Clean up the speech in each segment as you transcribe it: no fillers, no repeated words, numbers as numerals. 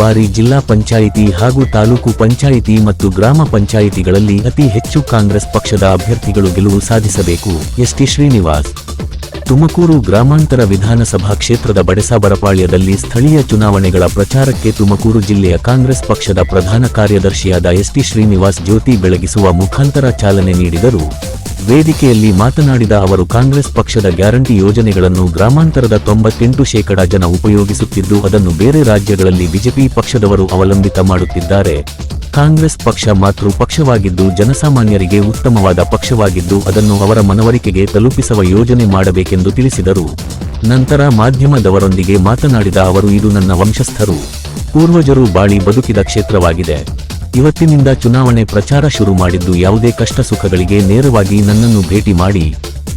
ಬಾರಿ ಜಿಲ್ಲಾ ಪಂಚಾಯಿತಿ ಹಾಗೂ ತಾಲೂಕು ಪಂಚಾಯಿತಿ ಮತ್ತು ಗ್ರಾಮ ಪಂಚಾಯಿತಿಗಳಲ್ಲಿ ಅತಿ ಹೆಚ್ಚು ಕಾಂಗ್ರೆಸ್ ಪಕ್ಷದ ಅಭ್ಯರ್ಥಿಗಳು ಗೆಲುವು ಸಾಧಿಸಬೇಕು. ಎಸ್ಟಿ ಶ್ರೀನಿವಾಸ್. ತುಮಕೂರು ಗ್ರಾಮಾಂತರ ವಿಧಾನಸಭಾ ಕ್ಷೇತ್ರದ ಬಡೆಸಾಬರಪಾಳ್ಯದಲ್ಲಿ ಸ್ಥಳೀಯ ಚುನಾವಣೆಗಳ ಪ್ರಚಾರಕ್ಕೆ ತುಮಕೂರು ಜಿಲ್ಲೆಯ ಕಾಂಗ್ರೆಸ್ ಪಕ್ಷದ ಪ್ರಧಾನ ಕಾರ್ಯದರ್ಶಿಯಾದ ಎಸ್ಟಿ ಶ್ರೀನಿವಾಸ್ ಜ್ಯೋತಿ ಬೆಳಗಿಸುವ ಮುಖಾಂತರ ಚಾಲನೆ ನೀಡಿದರು. ವೇದಿಕೆಯಲ್ಲಿ ಮಾತನಾಡಿದ ಅವರು, ಕಾಂಗ್ರೆಸ್ ಪಕ್ಷದ ಗ್ಯಾರಂಟಿ ಯೋಜನೆಗಳನ್ನು ಗ್ರಾಮಾಂತರದ 98% ಜನ ಉಪಯೋಗಿಸುತ್ತಿದ್ದು, ಅದನ್ನು ಬೇರೆ ರಾಜ್ಯಗಳಲ್ಲಿ ಬಿಜೆಪಿ ಪಕ್ಷದವರು ಅವಲಂಬಿತ ಮಾಡುತ್ತಿದ್ದಾರೆ. ಕಾಂಗ್ರೆಸ್ ಪಕ್ಷ ಮಾತೃ ಪಕ್ಷವಾಗಿದ್ದು, ಜನಸಾಮಾನ್ಯರಿಗೆ ಉತ್ತಮವಾದ ಪಕ್ಷವಾಗಿದ್ದು, ಅದನ್ನು ಅವರ ಮನವರಿಕೆಗೆ ತಲುಪಿಸುವ ಯೋಜನೆ ಮಾಡಬೇಕೆಂದು ತಿಳಿಸಿದರು. ನಂತರ ಮಾಧ್ಯಮದವರೊಂದಿಗೆ ಮಾತನಾಡಿದ ಅವರು, ಇದು ನನ್ನ ವಂಶಸ್ಥರು, ಪೂರ್ವಜರು ಬಾಳಿ ಬದುಕಿದ ಕ್ಷೇತ್ರವಾಗಿದೆ. ಇವತ್ತಿನಿಂದ ಚುನಾವಣೆ ಪ್ರಚಾರ ಶುರು ಮಾಡಿದ್ದು, ಯಾವುದೇ ಕಷ್ಟ ಸುಖಗಳಿಗೆ ನೇರವಾಗಿ ನನ್ನನ್ನು ಭೇಟಿ ಮಾಡಿ.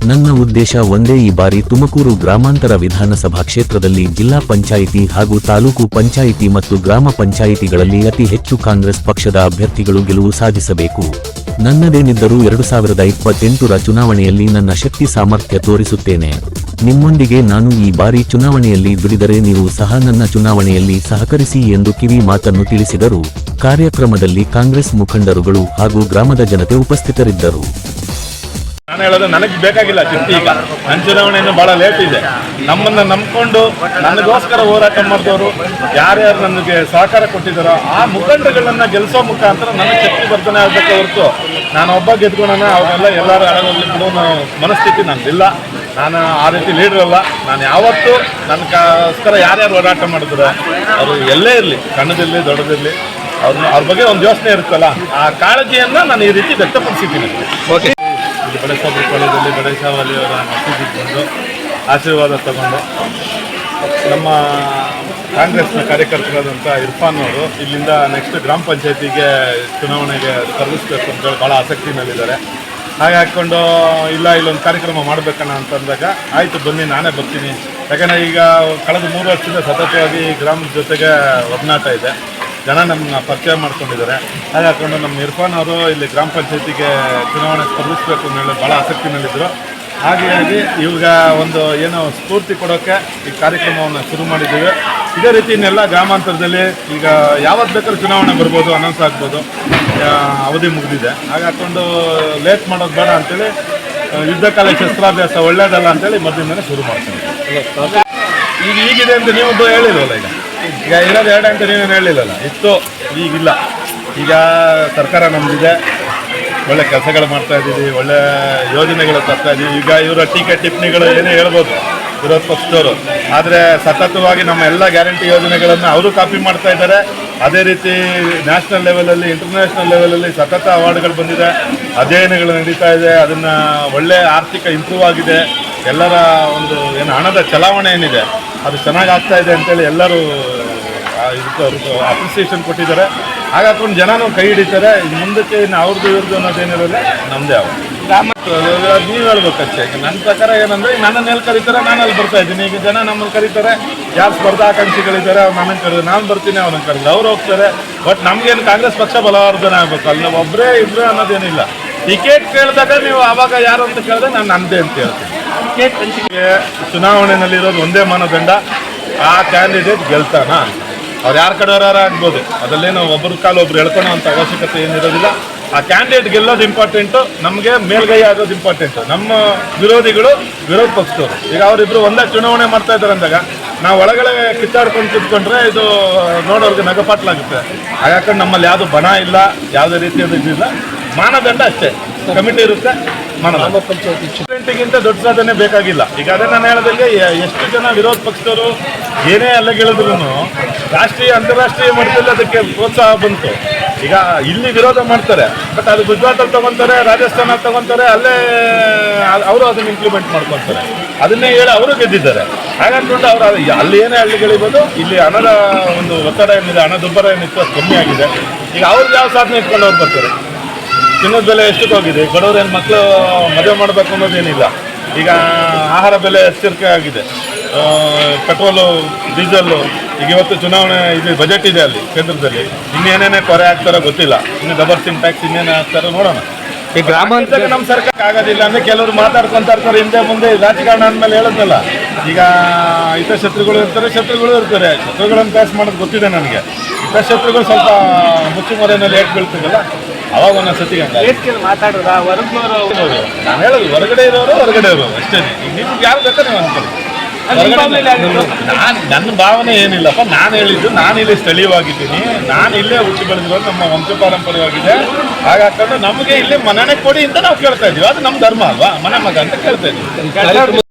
ನನ್ನ ಉದ್ದೇಶ ಒಂದೇ, ಈ ಬಾರಿ ತುಮಕೂರು ಗ್ರಾಮಾಂತರ ವಿಧಾನಸಭಾ ಕ್ಷೇತ್ರದಲ್ಲಿ ಜಿಲ್ಲಾ ಪಂಚಾಯಿತಿ ಹಾಗೂ ತಾಲೂಕು ಪಂಚಾಯಿತಿ ಮತ್ತು ಗ್ರಾಮ ಪಂಚಾಯಿತಿಗಳಲ್ಲಿ ಅತಿ ಹೆಚ್ಚು ಕಾಂಗ್ರೆಸ್ ಪಕ್ಷದ ಅಭ್ಯರ್ಥಿಗಳು ಗೆಲುವು ಸಾಧಿಸಬೇಕು. ನನ್ನದೇನಿದ್ದರೂ 2028ರ ಚುನಾವಣೆಯಲ್ಲಿ ನನ್ನ ಶಕ್ತಿ ಸಾಮರ್ಥ್ಯ ತೋರಿಸುತ್ತೇನೆ. ನಿಮ್ಮೊಂದಿಗೆ ನಾನು ಈ ಬಾರಿ ಚುನಾವಣೆಯಲ್ಲಿ ದುಡಿದರೆ ನೀವು ಸಹ ನನ್ನ ಚುನಾವಣೆಯಲ್ಲಿ ಸಹಕರಿಸಿ ಎಂದು ಕಿವಿ ಮಾತನ್ನು ತಿಳಿಸಿದರು. ಕಾರ್ಯಕ್ರಮದಲ್ಲಿ ಕಾಂಗ್ರೆಸ್ ಮುಖಂಡರುಗಳು ಹಾಗೂ ಗ್ರಾಮದ ಜನತೆ ಉಪಸ್ಥಿತರಿದ್ದರು. ನಾನು ಹೇಳೋದು, ನನಗೆ ಬೇಕಾಗಿಲ್ಲ ಶಕ್ತಿ. ಈಗ ನನ್ನ ಚುನಾವಣೆ ಇನ್ನೂ ಭಾಳ ಲೇಟ್ ಇದೆ. ನಮ್ಮನ್ನು ನಂಬಿಕೊಂಡು ನನಗೋಸ್ಕರ ಹೋರಾಟ ಮಾಡಿದವರು ಯಾರ್ಯಾರು ನನಗೆ ಸಹಕಾರ ಕೊಟ್ಟಿದ್ದಾರೋ ಆ ಮುಖಂಡರುಗಳನ್ನ ಗೆಲ್ಲಿಸೋ ಮುಖಾಂತರ ನನಗೆ ಶಕ್ತಿ ಬರ್ತಾನೆ ಆಗಬೇಕು ಹೊರತು ನಾನು ಒಬ್ಬ ಗೆದ್ಕೊಳ್ಳೋಣ ಅವರೆಲ್ಲ ಎಲ್ಲರೂ ಅಳಗೋಗ್ಲಿ ಬಿಡೋ ಮನಸ್ಥಿತಿ ನಂದಿಲ್ಲ. ನಾನು ಆ ರೀತಿ ಲೀಡರ್ ಅಲ್ಲ. ನಾನು ಯಾವತ್ತೂ ನನಗೋಸ್ಕರ ಯಾರ್ಯಾರು ಹೋರಾಟ ಮಾಡಿದ್ರೆ ಅವರು ಎಲ್ಲೇ ಇರಲಿ, ಸಣ್ಣದಿರಲಿ ದೊಡ್ಡದಿರಲಿ, ಅವ್ರ ಬಗ್ಗೆ ಒಂದು ಯೋಚನೆ ಇರುತ್ತಲ್ಲ, ಆ ಕಾಳಜಿಯನ್ನು ನಾನು ಈ ರೀತಿ ವ್ಯಕ್ತಪಡಿಸಿದ್ದೀನಿ. ಓಕೆ. ಬಡೆಸಾಬರಪಾಳ್ಯದಲ್ಲಿ ಬಡೆಸಾವಲಿಯವರ ಮಸೀದಿಗೆ ಬಂದು ಆಶೀರ್ವಾದ ತಗೊಂಡು ನಮ್ಮ ಕಾಂಗ್ರೆಸ್ನ ಕಾರ್ಯಕರ್ತರಾದಂಥ ಇರ್ಫಾನ್ ಅವರು ಇಲ್ಲಿಂದ ನೆಕ್ಸ್ಟ್ ಗ್ರಾಮ ಪಂಚಾಯತಿಗೆ ಚುನಾವಣೆಗೆ ಸ್ಪರ್ಧಿಸಬೇಕು ಅಂತೇಳಿ ಭಾಳ ಆಸಕ್ತಿನಲ್ಲಿದ್ದಾರೆ. ಹಾಗೆ ಹಾಕ್ಕೊಂಡು ಇಲ್ಲೊಂದು ಕಾರ್ಯಕ್ರಮ ಮಾಡಬೇಕಣ್ಣ ಅಂತಂದಾಗ, ಆಯಿತು ಬನ್ನಿ ನಾನೇ ಬರ್ತೀನಿ. ಯಾಕಂದರೆ ಈಗ ಕಳೆದ 3 ವರ್ಷದಿಂದ ಸತತವಾಗಿ ಗ್ರಾಮದ ಜೊತೆಗೆ ಒಡನಾಟ ಇದೆ. ಜನ ನಮ್ಮನ್ನ ಪರಿಚಯ ಮಾಡ್ಕೊಂಡಿದ್ದಾರೆ. ಹಾಗೆ ಹಾಕ್ಕೊಂಡು ನಮ್ಮ ಇರ್ಫಾನ್ ಅವರು ಇಲ್ಲಿ ಗ್ರಾಮ ಪಂಚಾಯತಿಗೆ ಚುನಾವಣೆ ಸ್ಪರ್ಧಿಸಬೇಕು ಅಂತೇಳಿ ಭಾಳ ಆಸಕ್ತಿನಲ್ಲಿದ್ದರು. ಹಾಗಾಗಿ ಇವಾಗ ಒಂದು ಏನೋ ಸ್ಫೂರ್ತಿ ಕೊಡೋಕ್ಕೆ ಈ ಕಾರ್ಯಕ್ರಮವನ್ನು ಶುರು ಮಾಡಿದ್ದೀವಿ. ಇದೇ ರೀತಿ ಇನ್ನೆಲ್ಲ ಗ್ರಾಮಾಂತರದಲ್ಲಿ ಈಗ ಯಾವತ್ತು ಬೇಕಾದ್ರೂ ಚುನಾವಣೆ ಬರ್ಬೋದು, ಅನೌನ್ಸ್ ಆಗ್ಬೋದು, ಅವಧಿ ಮುಗಿದಿದೆ. ಹಾಗೆ ಹಾಕ್ಕೊಂಡು ಲೇಟ್ ಮಾಡೋದು ಬೇಡ ಅಂತೇಳಿ ಯುದ್ಧ ಕಾಲ ಶಸ್ತ್ರಾಭ್ಯಾಸ ಒಳ್ಳೇದಲ್ಲ ಅಂತೇಳಿ ಮೊದಲಿಂದಲೇ ಶುರು ಮಾಡ್ತೀನಿ. ಈಗಿದೆ ಅಂತ ನೀವು ಹೇಳಿಲ್ವಲ್ಲ, ಈಗ ಇರೋದು 2 ಅಂತ ನೀವೇನು ಹೇಳಿಲ್ಲಲ್ಲ, ಇತ್ತು ಈಗಿಲ್ಲ. ಈಗ ಸರ್ಕಾರ ನಮ್ಮದಿದೆ, ಒಳ್ಳೆ ಕೆಲಸಗಳು ಮಾಡ್ತಾ ಇದ್ದೀವಿ, ಒಳ್ಳೆ ಯೋಜನೆಗಳು ತರ್ತಾ ಇದ್ದೀವಿ. ಈಗ ಇವರ ಟೀಕೆ ಟಿಪ್ಪಣಿಗಳು ಏನೇ ಹೇಳ್ಬೋದು ವಿರೋಧ ಪಕ್ಷದವರು, ಆದರೆ ಸತತವಾಗಿ ನಮ್ಮ ಎಲ್ಲ ಗ್ಯಾರಂಟಿ ಯೋಜನೆಗಳನ್ನು ಅವರು ಕಾಪಿ ಮಾಡ್ತಾ ಇದ್ದಾರೆ. ಅದೇ ರೀತಿ ನ್ಯಾಷನಲ್ ಲೆವೆಲಲ್ಲಿ, ಇಂಟರ್ನ್ಯಾಷನಲ್ ಲೆವೆಲಲ್ಲಿ ಸತತ ಅವಾರ್ಡ್ಗಳು ಬಂದಿದೆ, ಅಧ್ಯಯನಗಳು ನಡೀತಾ ಇದೆ. ಅದನ್ನು ಒಳ್ಳೆ ಆರ್ಥಿಕ ಇಂಪ್ರೂವ್ ಆಗಿದೆ. ಎಲ್ಲರ ಒಂದು ಏನು ಹಣದ ಚಲಾವಣೆ ಏನಿದೆ ಅದು ಚೆನ್ನಾಗಿ ಆಗ್ತಾ ಇದೆ ಅಂತೇಳಿ ಎಲ್ಲರೂ ಅಪ್ರಿಸಿಯೇಷನ್ ಕೊಟ್ಟಿದ್ದಾರೆ. ಹಾಗಾಕೊಂಡು ಜನನೂ ಕೈ ಹಿಡಿತಾರೆ. ಮುಂದಕ್ಕೆ ಇನ್ನು ಅವ್ರದ್ದು ಇವ್ರದ್ದು ಅನ್ನೋದೇನಿರೋಲ್ಲ, ನಮ್ಮದೇ ಅವರು ನೀವು ಹೇಳ್ಬೇಕಷ್ಟೇ. ಈಗ ನನ್ನ ಪ್ರಕಾರ ಏನಂದರೆ, ನನ್ನನ್ನು ಎಲ್ಲಿ ಕರೀತಾರೆ ನಾನು ಅಲ್ಲಿ ಬರ್ತಾ ಇದ್ದೀನಿ. ಈಗ ಜನ ನಮ್ಮನ್ನು ಕರೀತಾರೆ, ಯಾರು ಸ್ಪರ್ಧಾಕಾಂಕ್ಷಿಗಳಿದ್ದಾರೆ ಅವ್ರು ನನ್ನನ್ನು ಕರೆದು ನಾನು ಬರ್ತೀನಿ, ಅವ್ರನ್ನ ಕರೆದು ಅವ್ರು ಹೋಗ್ತಾರೆ. ಬಟ್ ನಮಗೇನು ಕಾಂಗ್ರೆಸ್ ಪಕ್ಷ ಬಲವರ್ಧನೆ ಆಗಬೇಕು, ಅಲ್ಲಿ ಒಬ್ಬರೇ ಇಬ್ಬರೇ ಅನ್ನೋದೇನಿಲ್ಲ. ಟಿಕೆಟ್ ಕೇಳಿದಾಗ ನೀವು ಆವಾಗ ಯಾರು ಅಂತ ಕೇಳಿದ್ರೆ ನಾನು ನನ್ನದೇ ಅಂತ ಹೇಳ್ತೀನಿ. ಟಿಕೆಟ್ ಹಂಚಿಕೆ ಚುನಾವಣೆಯಲ್ಲಿರೋದು ಒಂದೇ ಮಾನದಂಡ, ಆ ಕ್ಯಾಂಡಿಡೇಟ್ ಗೆಲ್ತಾನ. ಅವ್ರು ಯಾರ ಕಡೆಯವರ ಆಗ್ಬೋದು, ಅದರಲ್ಲೇನು ಒಬ್ಬರ ಕಾಲು ಒಬ್ರು ಹೇಳ್ಕೊಳೋ ಅಂಥ ಅವಶ್ಯಕತೆ ಏನಿರೋದಿಲ್ಲ. ಆ ಕ್ಯಾಂಡಿಡೇಟ್ ಗೆಲ್ಲೋದು ಇಂಪಾರ್ಟೆಂಟು, ನಮಗೆ ಮೇಲ್ಗೈ ಆಗೋದು ಇಂಪಾರ್ಟೆಂಟು. ನಮ್ಮ ವಿರೋಧಿಗಳು ವಿರೋಧ ಪಕ್ಷದವರು ಈಗ ಅವರಿಬ್ಬರು ಒಂದೇ ಚುನಾವಣೆ ಮಾಡ್ತಾ ಇದ್ದಾರೆ ಅಂದಾಗ ನಾವು ಒಳಗಡೆ ಕಿತ್ತಾಡ್ಕೊಂಡು ಕೂತ್ಕೊಂಡ್ರೆ ಇದು ನೋಡೋರಿಗೆ ನಗಪಾಟ್ಲಾಗುತ್ತೆ. ಹಾಗಾಕೊಂಡು ನಮ್ಮಲ್ಲಿ ಯಾವುದು ಬಣ ಇಲ್ಲ, ಯಾವುದೇ ರೀತಿಯಾದ ಇದಿಲ್ಲ. ಮಾನದಂಡ ಅಷ್ಟೇ, ಕಮಿಟಿ ಇರುತ್ತೆ. ಗ್ರಾಮ ಪಂಚಾಯತಿಗಿಂತ ದೊಡ್ಡ ಸಾಧನೆ ಬೇಕಾಗಿಲ್ಲ. ಈಗ ಅದೇ ನಾನು ಹೇಳೋದಂಗೆ, ಎಷ್ಟು ಜನ ವಿರೋಧ ಪಕ್ಷದವರು ಏನೇ ಅಲ್ಲಗಳಿದ್ರು ರಾಷ್ಟ್ರೀಯ ಅಂತಾರಾಷ್ಟ್ರೀಯ ಮಟ್ಟದಲ್ಲಿ ಅದಕ್ಕೆ ಪ್ರೋತ್ಸಾಹ ಬಂತು. ಈಗ ಇಲ್ಲಿ ವಿರೋಧ ಮಾಡ್ತಾರೆ, ಬಟ್ ಅದು ಗುಜರಾತಲ್ಲಿ ತೊಗೊತಾರೆ, ರಾಜಸ್ಥಾನಲ್ಲಿ ತೊಗೊತಾರೆ, ಅಲ್ಲೇ ಅವರು ಅದನ್ನು ಇಂಪ್ಲಿಮೆಂಟ್ ಮಾಡ್ಕೊತಾರೆ. ಅದನ್ನೇ ಹೇಳಿ ಅವರು ಗೆದ್ದಿದ್ದಾರೆ. ಹಾಗಾಕೊಂಡು ಅವರು ಅಲ್ಲಿ ಏನೇ ಹಳ್ಳಿಗಳಿರ್ಬೋದು, ಇಲ್ಲಿ ಹಣದ ಒಂದು ಒತ್ತಡ ಏನಿದೆ, ಹಣದುಬ್ಬರ ಏನಿತ್ತು ಅದು ಕಮ್ಮಿ ಆಗಿದೆ. ಈಗ ಅವ್ರಿಗೆ ಯಾವ ಸಾಧನೆ ಇಟ್ಕೊಂಡು ಅವ್ರು ಬರ್ತಾರೆ. ಚಿನ್ನದ ಬೆಲೆ ಎಷ್ಟಕ್ಕೆ ಹೋಗಿದೆ, ಬಡವರು ಏನು ಮಕ್ಕಳು ಮದುವೆ ಮಾಡಬೇಕು ಅನ್ನೋದೇನಿಲ್ಲ. ಈಗ ಆಹಾರ ಬೆಲೆ ಎಚ್ಚರಿಕೆ ಆಗಿದೆ, ಪೆಟ್ರೋಲು, ಡೀಸೆಲ್ಲು. ಈಗ ಇವತ್ತು ಚುನಾವಣೆ ಇದು ಬಜೆಟ್ ಇದೆ ಅಲ್ಲಿ ಕೇಂದ್ರದಲ್ಲಿ, ಇನ್ನೇನೇನೇ ಕೊರೆ ಆಗ್ತಾರೋ ಗೊತ್ತಿಲ್ಲ. ಇನ್ನು ಡಬಲ್ ಸಿಮ್ ಟ್ಯಾಕ್ಸ್ ಇನ್ನೇನೇ ಹಾಕ್ತಾರೋ ನೋಡೋಣ. ಈ ಗ್ರಾಮಾಂತರ ನಮ್ಮ ಸರ್ಕಾರ ಆಗೋದಿಲ್ಲ ಅಂದರೆ ಕೆಲವರು ಮಾತಾಡ್ಕೊತಾ ಇರ್ತಾರೆ ಹಿಂದೆ ಮುಂದೆ. ರಾಜಕಾರಣ ಅಂದಮೇಲೆ ಹೇಳೋದಲ್ಲ, ಈಗ ಹಿತಶತ್ರುಗಳು ಇರ್ತಾರೆ, ಶತ್ರುಗಳು ಇರ್ತಾರೆ. ಶತ್ರುಗಳನ್ನು ಪಾಸ್ ಮಾಡೋದು ಗೊತ್ತಿದೆ ನನಗೆ. ಶತ್ರುಗಳು ಸ್ವಲ್ಪ ಮುಚ್ಚುಮರೆಯಲ್ಲಿ ಏಟ್ ಬೀಳ್ತಿದ್ದಲ್ಲ ಅವಾಗ ಒಂದೊಂದು ಸತಿ ಮಾತಾಡೋದ ಹೊರಗ್ನವರು ನಾನು ಹೇಳೋದು ಹೊರಗಡೆ ಇರೋರು ಅಷ್ಟೇ. ಈಗ ನಿಮ್ಗೆ ಯಾರು ಬೇಕಾ ನೀವು ಅನ್ಕೊಳ್ಳಿ. ನನ್ನ ಭಾವನೆ ಏನಿಲ್ಲಪ್ಪ, ನಾನು ಹೇಳಿದ್ದು ನಾನು ಇಲ್ಲಿ ಸ್ಥಳೀಯವಾಗಿದ್ದೀನಿ, ನಾನು ಇಲ್ಲೇ ಹುಟ್ಟಿ ಬೆಳೆದಿರೋದು, ನಮ್ಮ ವಂಶ ಪಾರಂಪರ್ಯವಾಗಿದೆ. ಹಾಗಾಕೊಂಡು ನಮಗೆ ಇಲ್ಲಿ ಮನೆನೇ ಕೊಡಿ ಅಂತ ನಾವು ಕೇಳ್ತಾ ಇದೀವಿ. ಅದು ನಮ್ಮ ಧರ್ಮ ಅಲ್ವಾ, ಮನೆ ಮಗ ಅಂತ ಕೇಳ್ತಾ ಇದೀವಿ.